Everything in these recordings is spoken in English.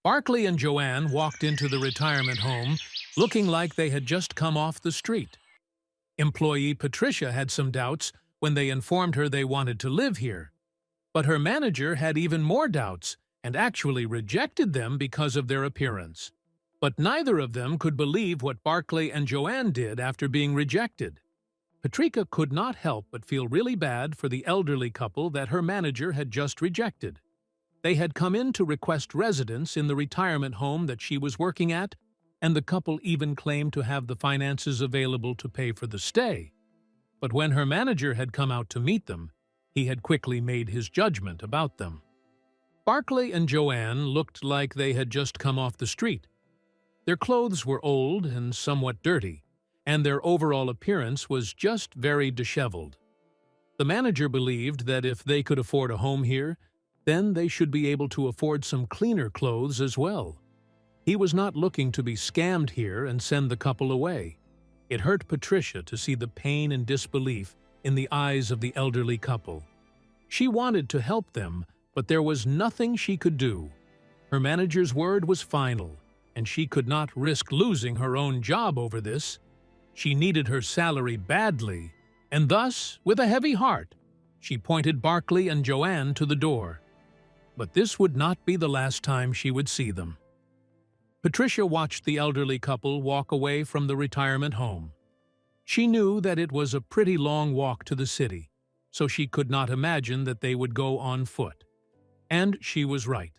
Barclay and Joanne walked into the retirement home looking like they had just come off the street. Employee Patricia had some doubts when they informed her they wanted to live here. But her manager had even more doubts and actually rejected them because of their appearance. But neither of them could believe what Barclay and Joanne did after being rejected. Patricia could not help but feel really bad for the elderly couple that her manager had just rejected. They had come in to request residence in the retirement home that she was working at, and the couple even claimed to have the finances available to pay for the stay. But when her manager had come out to meet them, he had quickly made his judgment about them. Barclay and Joanne looked like they had just come off the street. Their clothes were old and somewhat dirty, and their overall appearance was just very disheveled. The manager believed that if they could afford a home here, then they should be able to afford some cleaner clothes as well. He was not looking to be scammed here and send the couple away. It hurt Patricia to see the pain and disbelief in the eyes of the elderly couple. She wanted to help them, but there was nothing she could do. Her manager's word was final, and she could not risk losing her own job over this. She needed her salary badly, and thus, with a heavy heart, she pointed Barclay and Joanne to the door. But this would not be the last time she would see them. Patricia watched the elderly couple walk away from the retirement home. She knew that it was a pretty long walk to the city, so she could not imagine that they would go on foot. And she was right.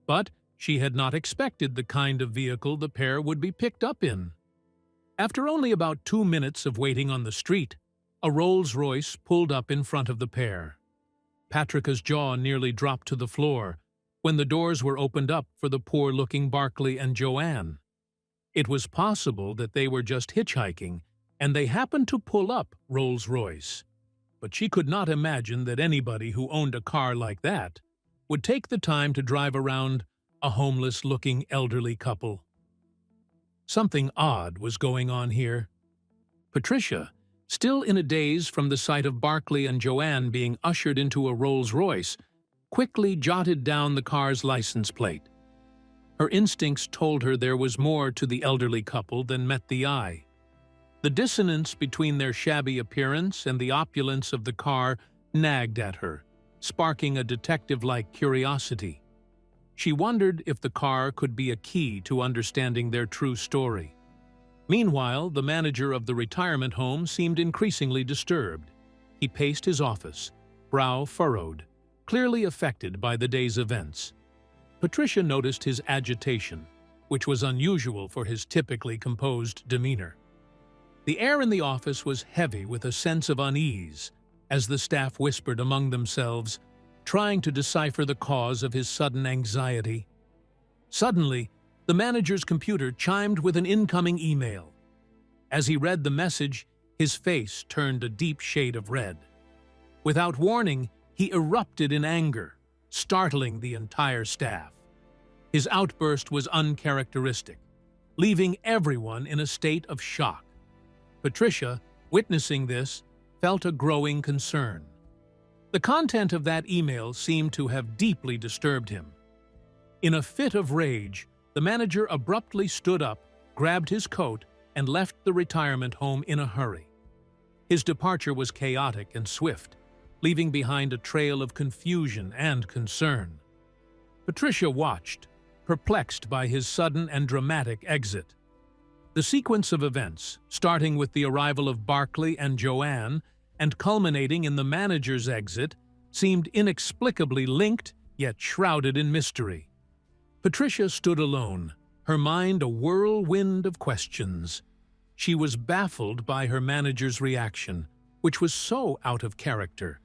But she had not expected the kind of vehicle the pair would be picked up in. After only about 2 minutes of waiting on the street, a Rolls-Royce pulled up in front of the pair. Patricia's jaw nearly dropped to the floor when the doors were opened up for the poor-looking Barclay and Joanne. It was possible that they were just hitchhiking, and they happened to pull up Rolls-Royce. But she could not imagine that anybody who owned a car like that would take the time to drive around a homeless-looking elderly couple. Something odd was going on here. Patricia, still in a daze from the sight of Barclay and Joanne being ushered into a Rolls-Royce, quickly jotted down the car's license plate. Her instincts told her there was more to the elderly couple than met the eye. The dissonance between their shabby appearance and the opulence of the car nagged at her, sparking a detective-like curiosity. She wondered if the car could be a key to understanding their true story. Meanwhile, the manager of the retirement home seemed increasingly disturbed. He paced his office, brow furrowed, clearly affected by the day's events. Patricia noticed his agitation, which was unusual for his typically composed demeanor. The air in the office was heavy with a sense of unease, as the staff whispered among themselves, trying to decipher the cause of his sudden anxiety. Suddenly, the manager's computer chimed with an incoming email. As he read the message, his face turned a deep shade of red. Without warning, he erupted in anger, startling the entire staff. His outburst was uncharacteristic, leaving everyone in a state of shock. Patricia, witnessing this, felt a growing concern. The content of that email seemed to have deeply disturbed him. In a fit of rage, the manager abruptly stood up, grabbed his coat, and left the retirement home in a hurry. His departure was chaotic and swift, leaving behind a trail of confusion and concern. Patricia watched, perplexed by his sudden and dramatic exit. The sequence of events, starting with the arrival of Barclay and Joanne and culminating in the manager's exit, seemed inexplicably linked yet shrouded in mystery. Patricia stood alone, her mind a whirlwind of questions. She was baffled by her manager's reaction, which was so out of character,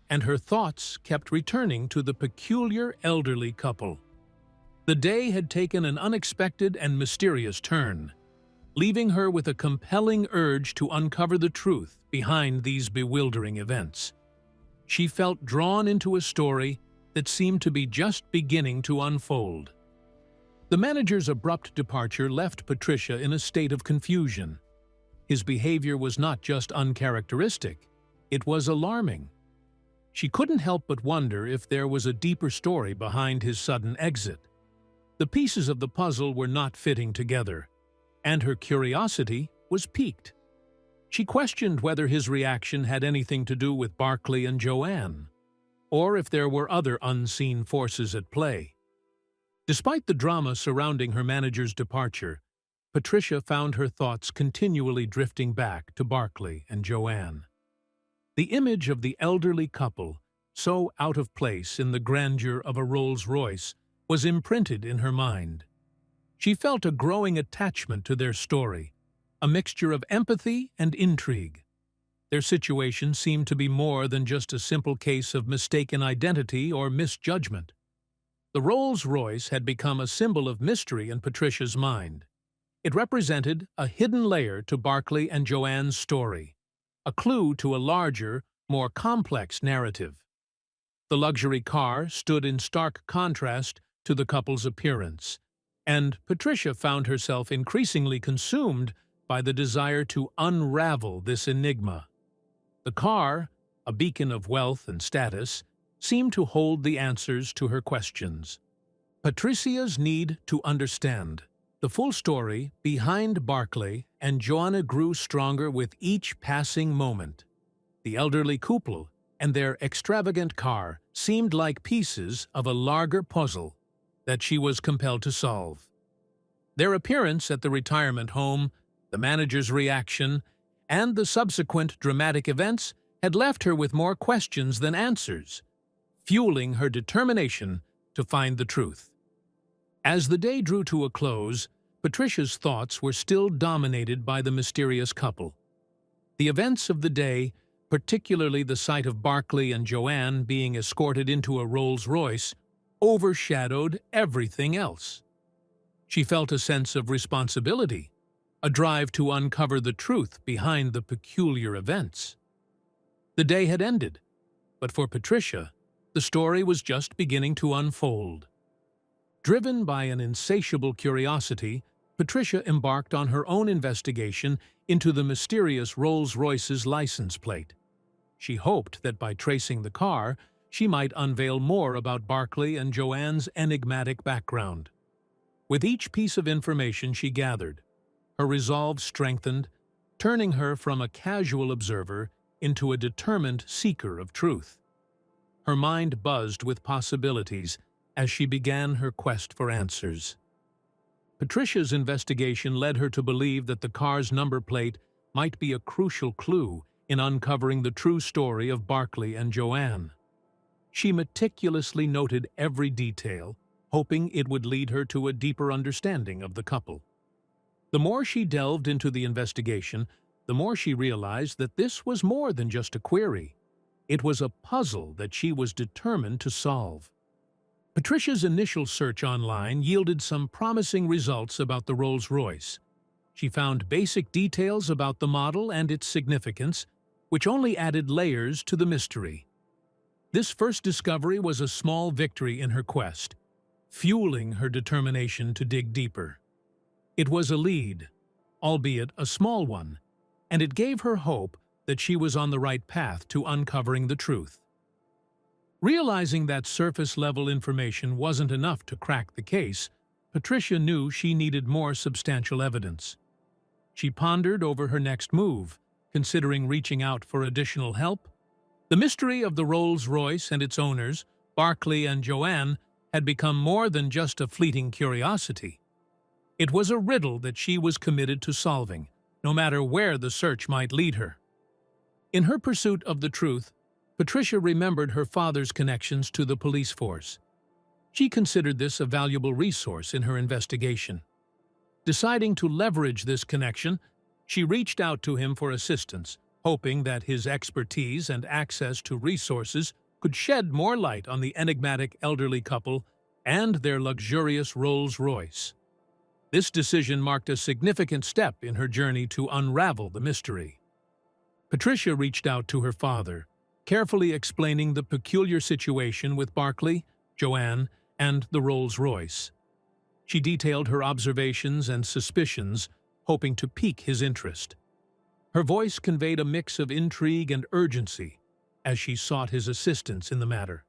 and her thoughts kept returning to the peculiar elderly couple. The day had taken an unexpected and mysterious turn, leaving her with a compelling urge to uncover the truth behind these bewildering events. She felt drawn into a story that seemed to be just beginning to unfold. The manager's abrupt departure left Patricia in a state of confusion. His behavior was not just uncharacteristic, it was alarming. She couldn't help but wonder if there was a deeper story behind his sudden exit. The pieces of the puzzle were not fitting together, and her curiosity was piqued. She questioned whether his reaction had anything to do with Barclay and Joanne, or if there were other unseen forces at play. Despite the drama surrounding her manager's departure, Patricia found her thoughts continually drifting back to Barclay and Joanne. The image of the elderly couple, so out of place in the grandeur of a Rolls-Royce, was imprinted in her mind. She felt a growing attachment to their story, a mixture of empathy and intrigue. Their situation seemed to be more than just a simple case of mistaken identity or misjudgment. The Rolls-Royce had become a symbol of mystery in Patricia's mind. It represented a hidden layer to Barclay and Joanne's story, a clue to a larger, more complex narrative. The luxury car stood in stark contrast to the couple's appearance, and Patricia found herself increasingly consumed by the desire to unravel this enigma. The car, a beacon of wealth and status, seemed to hold the answers to her questions. Patricia's need to understand the full story behind Barclay and Joanne grew stronger with each passing moment. The elderly couple and their extravagant car seemed like pieces of a larger puzzle that she was compelled to solve. Their appearance at the retirement home, the manager's reaction, and the subsequent dramatic events had left her with more questions than answers, fueling her determination to find the truth. As the day drew to a close, Patricia's thoughts were still dominated by the mysterious couple. The events of the day, particularly the sight of Barclay and Joanne being escorted into a Rolls-Royce, overshadowed everything else. She felt a sense of responsibility, a drive to uncover the truth behind the peculiar events. The day had ended, but for Patricia, the story was just beginning to unfold. Driven by an insatiable curiosity, Patricia embarked on her own investigation into the mysterious Rolls-Royce's license plate. She hoped that by tracing the car, she might unveil more about Barclay and Joanne's enigmatic background. With each piece of information she gathered, her resolve strengthened, turning her from a casual observer into a determined seeker of truth. Her mind buzzed with possibilities as she began her quest for answers. Patricia's investigation led her to believe that the car's number plate might be a crucial clue in uncovering the true story of Barclay and Joanne. She meticulously noted every detail, hoping it would lead her to a deeper understanding of the couple. The more she delved into the investigation, the more she realized that this was more than just a query. It was a puzzle that she was determined to solve. Patricia's initial search online yielded some promising results about the Rolls-Royce. She found basic details about the model and its significance, which only added layers to the mystery. This first discovery was a small victory in her quest, fueling her determination to dig deeper. It was a lead, albeit a small one, and it gave her hope that she was on the right path to uncovering the truth. Realizing that surface-level information wasn't enough to crack the case, Patricia knew she needed more substantial evidence. She pondered over her next move, considering reaching out for additional help. The mystery of the Rolls-Royce and its owners, Barclay and Joanne, had become more than just a fleeting curiosity. It was a riddle that she was committed to solving, no matter where the search might lead her. In her pursuit of the truth, Patricia remembered her father's connections to the police force. She considered this a valuable resource in her investigation. Deciding to leverage this connection, she reached out to him for assistance, hoping that his expertise and access to resources could shed more light on the enigmatic elderly couple and their luxurious Rolls-Royce. This decision marked a significant step in her journey to unravel the mystery. Patricia reached out to her father, carefully explaining the peculiar situation with Barclay, Joanne, and the Rolls-Royce. She detailed her observations and suspicions, hoping to pique his interest. Her voice conveyed a mix of intrigue and urgency as she sought his assistance in the matter.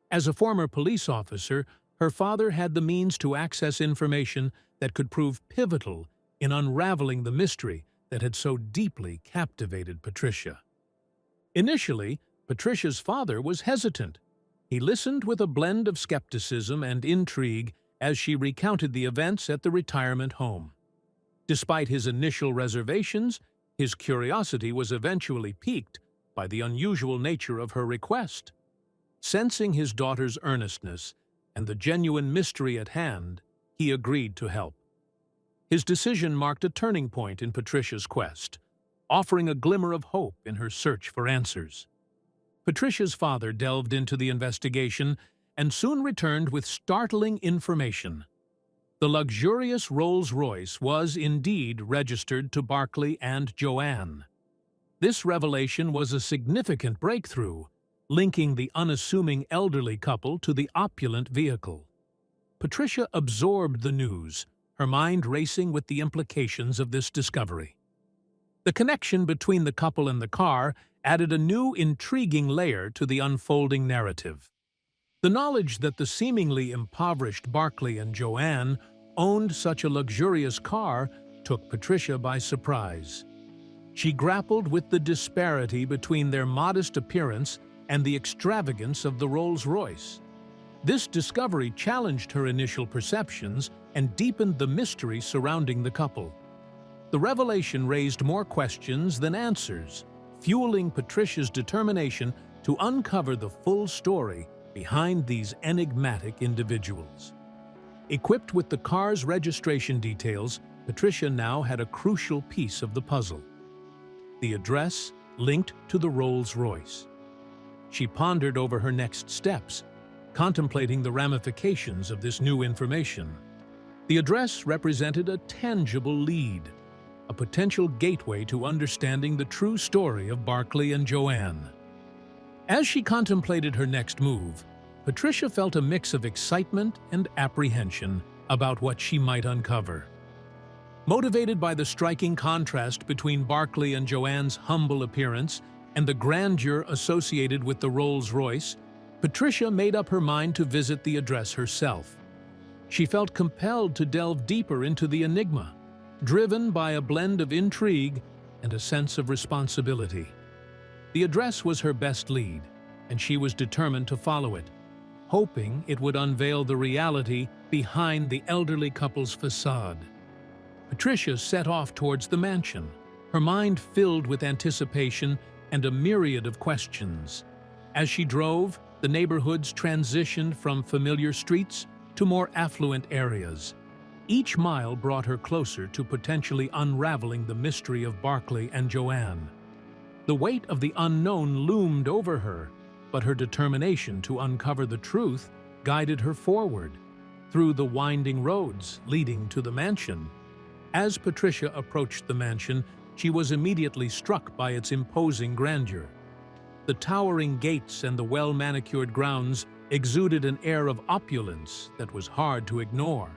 As a former police officer, Her father had the means to access information that could prove pivotal in unraveling the mystery that had so deeply captivated Patricia. Initially, Patricia's father was hesitant. He listened with a blend of skepticism and intrigue as she recounted the events at the retirement home. Despite his initial reservations, his curiosity was eventually piqued by the unusual nature of her request. Sensing his daughter's earnestness and the genuine mystery at hand, he agreed to help. His decision marked a turning point in Patricia's quest, offering a glimmer of hope in her search for answers. Patricia's father delved into the investigation and soon returned with startling information. The luxurious Rolls-Royce was indeed registered to Barclay and Joanne. This revelation was a significant breakthrough, linking the unassuming elderly couple to the opulent vehicle. Patricia absorbed the news, her mind racing with the implications of this discovery. The connection between the couple and the car added a new, intriguing layer to the unfolding narrative. The knowledge that the seemingly impoverished Barclay and Joanne owned such a luxurious car took Patricia by surprise. She grappled with the disparity between their modest appearance and the extravagance of the Rolls-Royce. This discovery challenged her initial perceptions and deepened the mystery surrounding the couple. The revelation raised more questions than answers, fueling Patricia's determination to uncover the full story behind these enigmatic individuals. Equipped with the car's registration details, Patricia now had a crucial piece of the puzzle: the address linked to the Rolls-Royce. She pondered over her next steps, contemplating the ramifications of this new information. The address represented a tangible lead, a potential gateway to understanding the true story of Barclay and Joanne. As she contemplated her next move, Patricia felt a mix of excitement and apprehension about what she might uncover. Motivated by the striking contrast between Barclay and Joanne's humble appearance and the grandeur associated with the Rolls-Royce, Patricia made up her mind to visit the address herself. She felt compelled to delve deeper into the enigma, driven by a blend of intrigue and a sense of responsibility. The address was her best lead, and she was determined to follow it, hoping it would unveil the reality behind the elderly couple's facade. Patricia set off towards the mansion, her mind filled with anticipation and a myriad of questions. As she drove, the neighborhoods transitioned from familiar streets to more affluent areas. Each mile brought her closer to potentially unraveling the mystery of Barclay and Joanne. The weight of the unknown loomed over her, but her determination to uncover the truth guided her forward, through the winding roads leading to the mansion. As Patricia approached the mansion, she was immediately struck by its imposing grandeur. The towering gates and the well-manicured grounds exuded an air of opulence that was hard to ignore.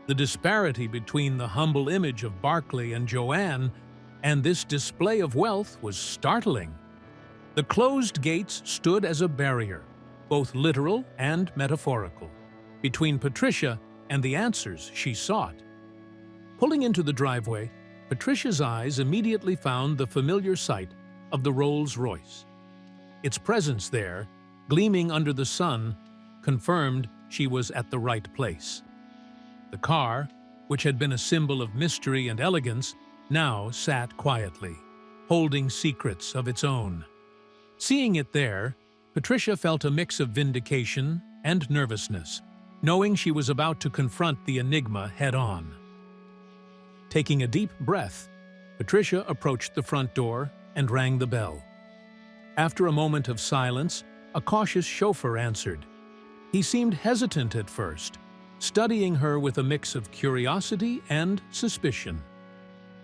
The disparity between the humble image of Barclay and Joanne and this display of wealth was startling. The closed gates stood as a barrier, both literal and metaphorical, between Patricia and the answers she sought. Pulling into the driveway, Patricia's eyes immediately found the familiar sight of the Rolls-Royce. Its presence there, gleaming under the sun, confirmed she was at the right place. The car, which had been a symbol of mystery and elegance, now sat quietly, holding secrets of its own. Seeing it there, Patricia felt a mix of vindication and nervousness, knowing she was about to confront the enigma head-on. Taking a deep breath, Patricia approached the front door and rang the bell. After a moment of silence, a cautious chauffeur answered. He seemed hesitant at first, studying her with a mix of curiosity and suspicion.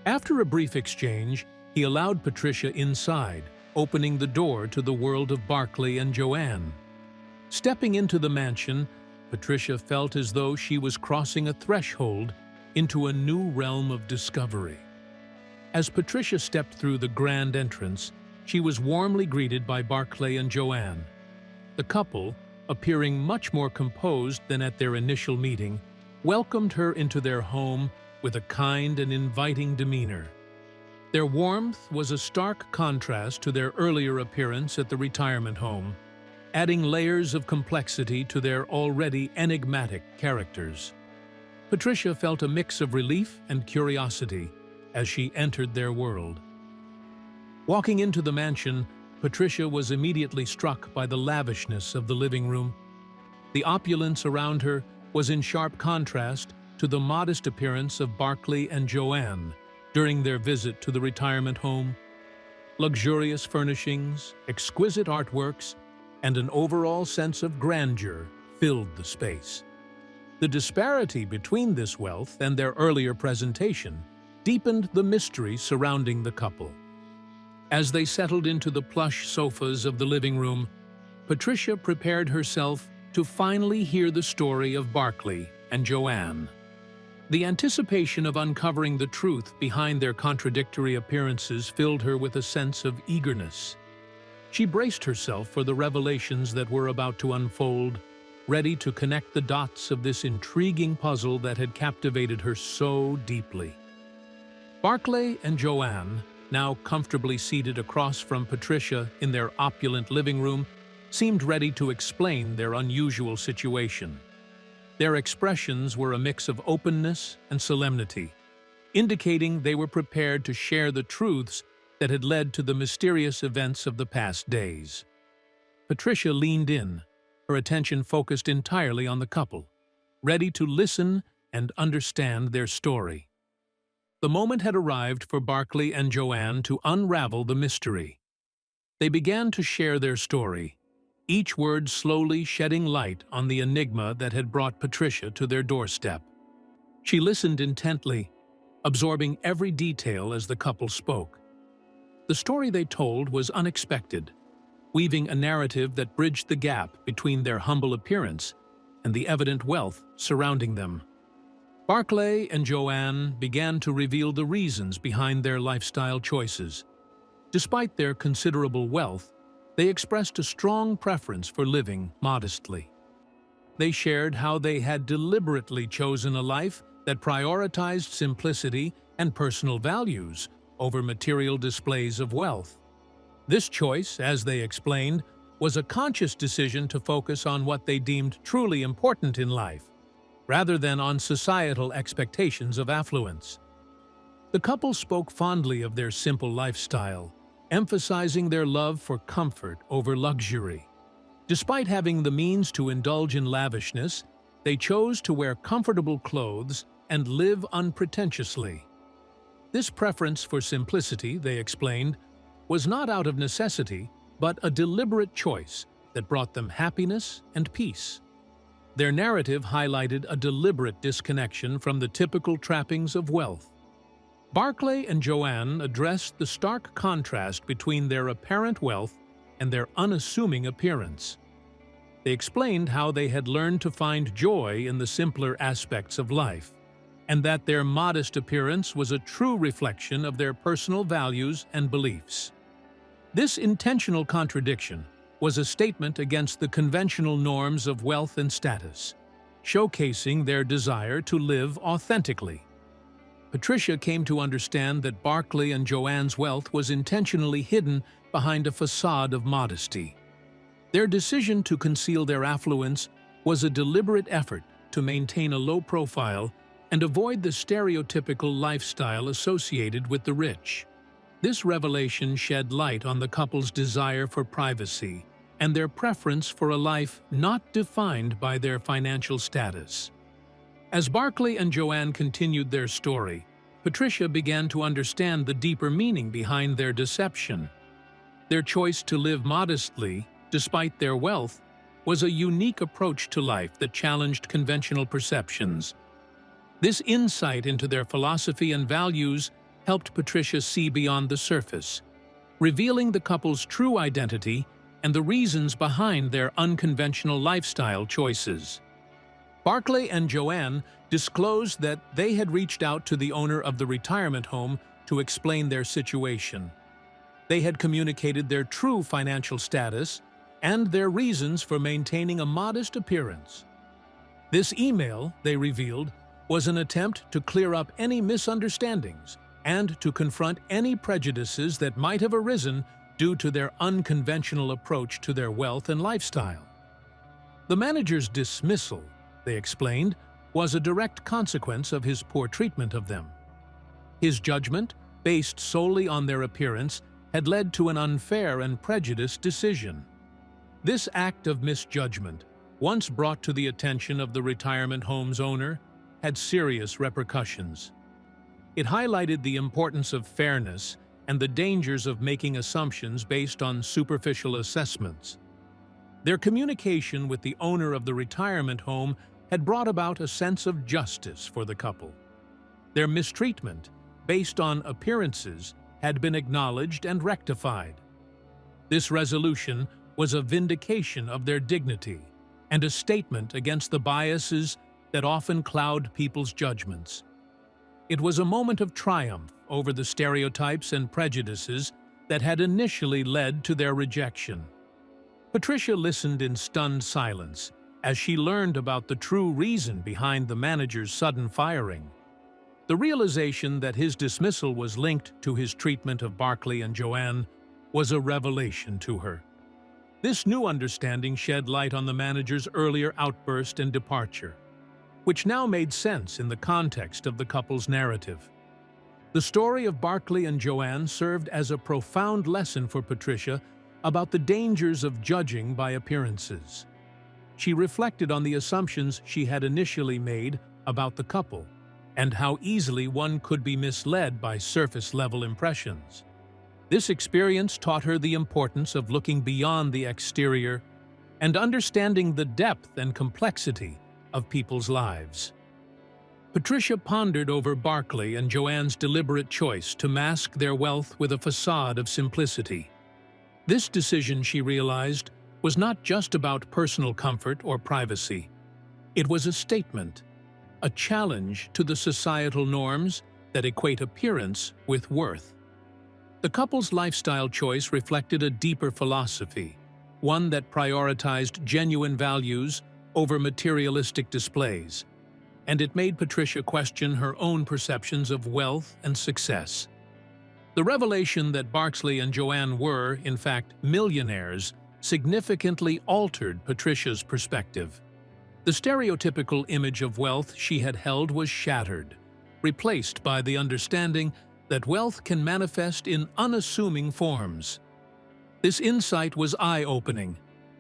After a brief exchange, he allowed Patricia inside, opening the door to the world of Barclay and Joanne. Stepping into the mansion, Patricia felt as though she was crossing a threshold into a new realm of discovery. As Patricia stepped through the grand entrance, she was warmly greeted by Barclay and Joanne. The couple, appearing much more composed than at their initial meeting, welcomed her into their home with a kind and inviting demeanor. Their warmth was a stark contrast to their earlier appearance at the retirement home, adding layers of complexity to their already enigmatic characters. Patricia felt a mix of relief and curiosity as she entered their world. Walking into the mansion, Patricia was immediately struck by the lavishness of the living room. The opulence around her was in sharp contrast to the modest appearance of Barclay and Joanne during their visit to the retirement home. Luxurious furnishings, exquisite artworks, and an overall sense of grandeur filled the space. The disparity between this wealth and their earlier presentation deepened the mystery surrounding the couple. As they settled into the plush sofas of the living room, Patricia prepared herself to finally hear the story of Barclay and Joanne. The anticipation of uncovering the truth behind their contradictory appearances filled her with a sense of eagerness. She braced herself for the revelations that were about to unfold, ready to connect the dots of this intriguing puzzle that had captivated her so deeply. Barclay and Joanne, now comfortably seated across from Patricia in their opulent living room, seemed ready to explain their unusual situation. Their expressions were a mix of openness and solemnity, indicating they were prepared to share the truths that had led to the mysterious events of the past days. Patricia leaned in, her attention focused entirely on the couple, ready to listen and understand their story. The moment had arrived for Barclay and Joanne to unravel the mystery. They began to share their story, each word slowly shedding light on the enigma that had brought Patricia to their doorstep. She listened intently, absorbing every detail as the couple spoke. The story they told was unexpected, weaving a narrative that bridged the gap between their humble appearance and the evident wealth surrounding them. Barclay and Joanne began to reveal the reasons behind their lifestyle choices. Despite their considerable wealth, they expressed a strong preference for living modestly. They shared how they had deliberately chosen a life that prioritized simplicity and personal values over material displays of wealth. This choice, as they explained, was a conscious decision to focus on what they deemed truly important in life, rather than on societal expectations of affluence. The couple spoke fondly of their simple lifestyle, emphasizing their love for comfort over luxury. Despite having the means to indulge in lavishness, they chose to wear comfortable clothes and live unpretentiously. This preference for simplicity, they explained, was not out of necessity, but a deliberate choice that brought them happiness and peace. Their narrative highlighted a deliberate disconnection from the typical trappings of wealth. Barclay and Joanne addressed the stark contrast between their apparent wealth and their unassuming appearance. They explained how they had learned to find joy in the simpler aspects of life, and that their modest appearance was a true reflection of their personal values and beliefs. This intentional contradiction was a statement against the conventional norms of wealth and status, showcasing their desire to live authentically. Patricia came to understand that Barclay and Joanne's wealth was intentionally hidden behind a facade of modesty. Their decision to conceal their affluence was a deliberate effort to maintain a low profile and avoid the stereotypical lifestyle associated with the rich. This revelation shed light on the couple's desire for privacy and their preference for a life not defined by their financial status. As Barclay and Joanne continued their story, Patricia began to understand the deeper meaning behind their deception. Their choice to live modestly, despite their wealth, was a unique approach to life that challenged conventional perceptions. This insight into their philosophy and values helped Patricia see beyond the surface, revealing the couple's true identity and the reasons behind their unconventional lifestyle choices. Barclay and Joanne disclosed that they had reached out to the owner of the retirement home to explain their situation. They had communicated their true financial status and their reasons for maintaining a modest appearance. This email, they revealed, was an attempt to clear up any misunderstandings and to confront any prejudices that might have arisen due to their unconventional approach to their wealth and lifestyle. The manager's dismissal, they explained, was a direct consequence of his poor treatment of them. His judgment, based solely on their appearance, had led to an unfair and prejudiced decision. This act of misjudgment, once brought to the attention of the retirement home's owner, had serious repercussions. It highlighted the importance of fairness and the dangers of making assumptions based on superficial assessments. Their communication with the owner of the retirement home had brought about a sense of justice for the couple. Their mistreatment, based on appearances, had been acknowledged and rectified. This resolution was a vindication of their dignity and a statement against the biases that often cloud people's judgments. It was a moment of triumph over the stereotypes and prejudices that had initially led to their rejection. Patricia listened in stunned silence as she learned about the true reason behind the manager's sudden firing. The realization that his dismissal was linked to his treatment of Barclay and Joanne was a revelation to her. This new understanding shed light on the manager's earlier outburst and departure, which now made sense in the context of the couple's narrative. The story of Barclay and Joanne served as a profound lesson for Patricia about the dangers of judging by appearances. She reflected on the assumptions she had initially made about the couple and how easily one could be misled by surface-level impressions. This experience taught her the importance of looking beyond the exterior and understanding the depth and complexity of people's lives. Patricia pondered over Barclay and Joanne's deliberate choice to mask their wealth with a facade of simplicity. This decision, she realized, was not just about personal comfort or privacy. It was a statement, a challenge to the societal norms that equate appearance with worth. The couple's lifestyle choice reflected a deeper philosophy, one that prioritized genuine values over materialistic displays, and it made Patricia question her own perceptions of wealth and success. The revelation that Barclay and Joanne were, in fact, millionaires significantly altered Patricia's perspective. The stereotypical image of wealth she had held was shattered, replaced by the understanding that wealth can manifest in unassuming forms. This insight was eye-opening.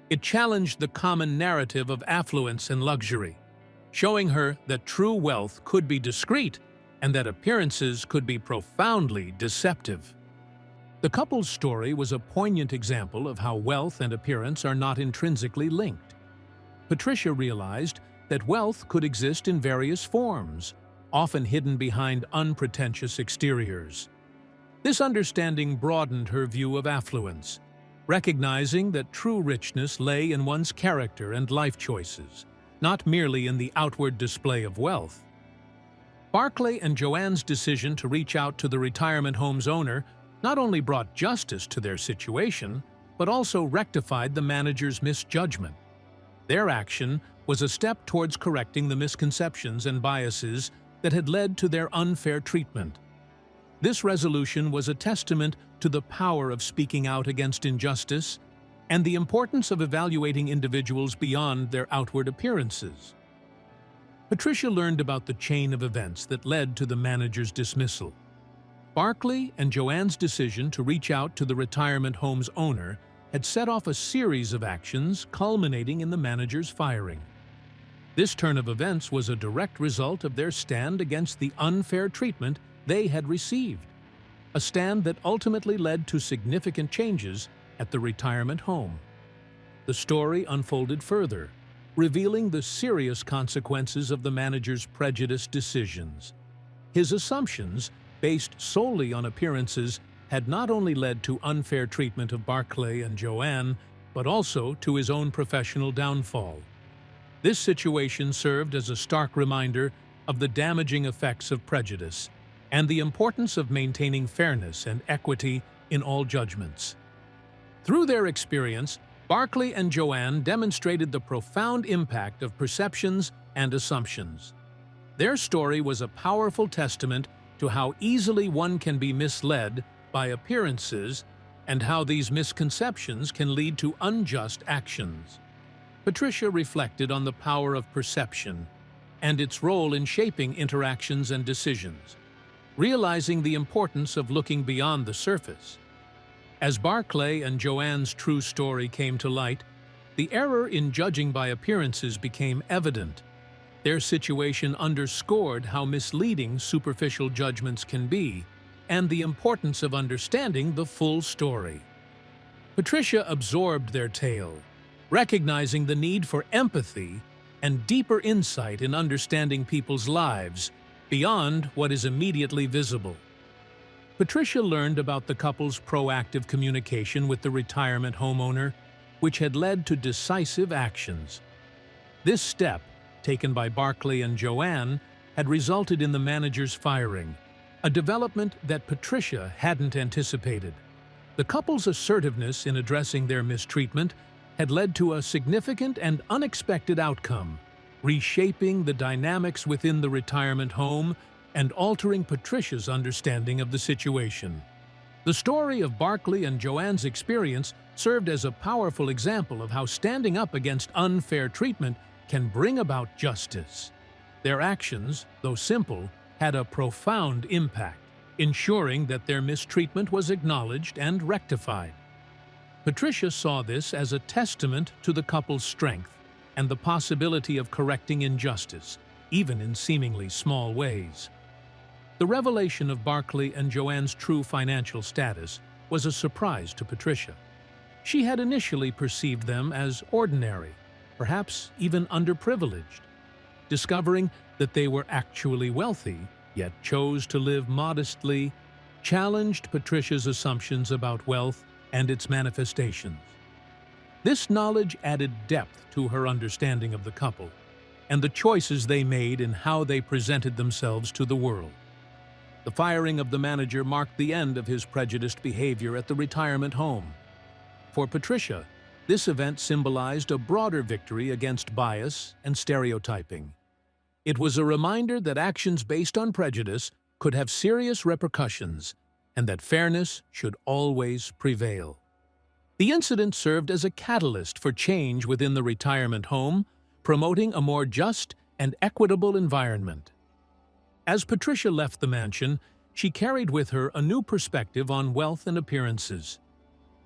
It challenged the common narrative of affluence and luxury, showing her that true wealth could be discreet and that appearances could be profoundly deceptive. The couple's story was a poignant example of how wealth and appearance are not intrinsically linked. Patricia realized that wealth could exist in various forms, often hidden behind unpretentious exteriors. This understanding broadened her view of affluence, recognizing that true richness lay in one's character and life choices, not merely in the outward display of wealth. Barclay and Joanne's decision to reach out to the retirement home's owner not only brought justice to their situation, but also rectified the manager's misjudgment. Their action was a step towards correcting the misconceptions and biases that had led to their unfair treatment. This resolution was a testament to the power of speaking out against injustice and the importance of evaluating individuals beyond their outward appearances. Patricia learned about the chain of events that led to the manager's dismissal. Barclay and Joanne's decision to reach out to the retirement home's owner had set off a series of actions culminating in the manager's firing. This turn of events was a direct result of their stand against the unfair treatment they had received, a stand that ultimately led to significant changes at the retirement home. The story unfolded further, revealing the serious consequences of the manager's prejudiced decisions. His assumptions, based solely on appearances, had not only led to unfair treatment of Barclay and Joanne, but also to his own professional downfall. This situation served as a stark reminder of the damaging effects of prejudice and the importance of maintaining fairness and equity in all judgments. Through their experience, Barclay and Joanne demonstrated the profound impact of perceptions and assumptions. Their story was a powerful testament to how easily one can be misled by appearances and how these misconceptions can lead to unjust actions. Patricia reflected on the power of perception and its role in shaping interactions and decisions, realizing the importance of looking beyond the surface. As Barclay and Joanne's true story came to light, the error in judging by appearances became evident. Their situation underscored how misleading superficial judgments can be and the importance of understanding the full story. Patricia absorbed their tale, recognizing the need for empathy and deeper insight in understanding people's lives beyond what is immediately visible. Patricia learned about the couple's proactive communication with the retirement homeowner, which had led to decisive actions. This step, taken by Barclay and Joanne, had resulted in the manager's firing, a development that Patricia hadn't anticipated. The couple's assertiveness in addressing their mistreatment had led to a significant and unexpected outcome, reshaping the dynamics within the retirement home and altering Patricia's understanding of the situation. The story of Barclay and Joanne's experience served as a powerful example of how standing up against unfair treatment can bring about justice. Their actions, though simple, had a profound impact, ensuring that their mistreatment was acknowledged and rectified. Patricia saw this as a testament to the couple's strength and the possibility of correcting injustice, even in seemingly small ways. The revelation of Barclay and Joanne's true financial status was a surprise to Patricia. She had initially perceived them as ordinary, perhaps even underprivileged. Discovering that they were actually wealthy, yet chose to live modestly, challenged Patricia's assumptions about wealth and its manifestations. This knowledge added depth to her understanding of the couple and the choices they made in how they presented themselves to the world. The firing of the manager marked the end of his prejudiced behavior at the retirement home. For Patricia, this event symbolized a broader victory against bias and stereotyping. It was a reminder that actions based on prejudice could have serious repercussions and that fairness should always prevail. The incident served as a catalyst for change within the retirement home, promoting a more just and equitable environment. As Patricia left the mansion, she carried with her a new perspective on wealth and appearances.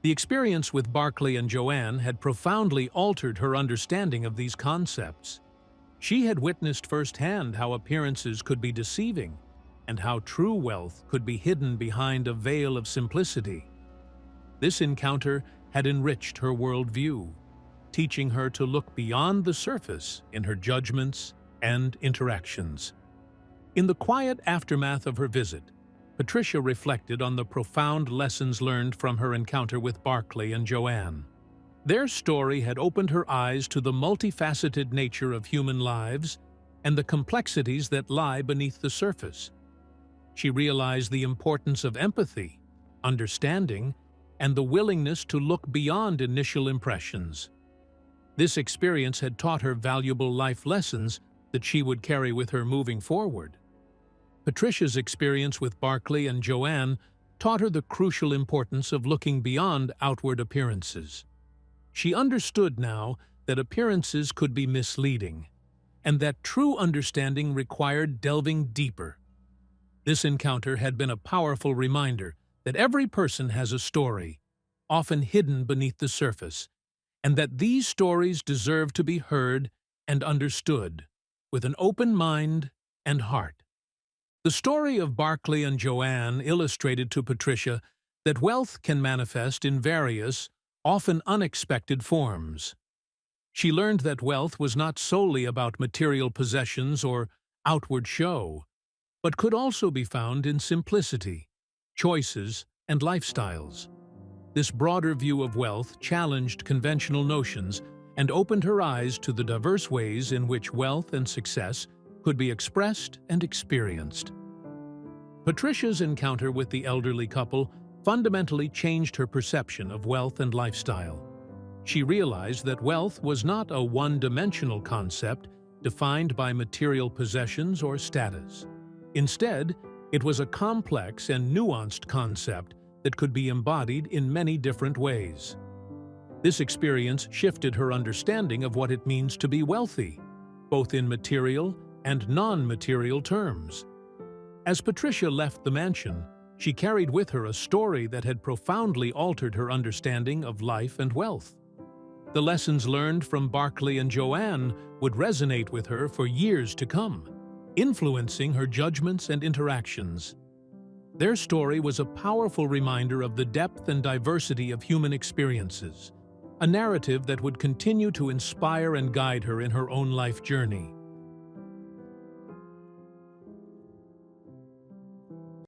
The experience with Barclay and Joanne had profoundly altered her understanding of these concepts. She had witnessed firsthand how appearances could be deceiving and how true wealth could be hidden behind a veil of simplicity. This encounter had enriched her worldview, teaching her to look beyond the surface in her judgments and interactions. In the quiet aftermath of her visit, Patricia reflected on the profound lessons learned from her encounter with Barclay and Joanne. Their story had opened her eyes to the multifaceted nature of human lives and the complexities that lie beneath the surface. She realized the importance of empathy, understanding, and the willingness to look beyond initial impressions. This experience had taught her valuable life lessons that she would carry with her moving forward. Patricia's experience with Barclay and Joanne taught her the crucial importance of looking beyond outward appearances. She understood now that appearances could be misleading, and that true understanding required delving deeper. This encounter had been a powerful reminder that every person has a story, often hidden beneath the surface, and that these stories deserve to be heard and understood with an open mind and heart. The story of Barclay and Joanne illustrated to Patricia that wealth can manifest in various, often unexpected forms. She learned that wealth was not solely about material possessions or outward show, but could also be found in simplicity, choices, and lifestyles. This broader view of wealth challenged conventional notions and opened her eyes to the diverse ways in which wealth and success could be expressed and experienced. Patricia's encounter with the elderly couple fundamentally changed her perception of wealth and lifestyle. She realized that wealth was not a one-dimensional concept defined by material possessions or status. Instead, it was a complex and nuanced concept that could be embodied in many different ways. This experience shifted her understanding of what it means to be wealthy, both in material and non-material terms. As Patricia left the mansion, she carried with her a story that had profoundly altered her understanding of life and wealth. The lessons learned from Barclay and Joanne would resonate with her for years to come, influencing her judgments and interactions. Their story was a powerful reminder of the depth and diversity of human experiences, a narrative that would continue to inspire and guide her in her own life journey.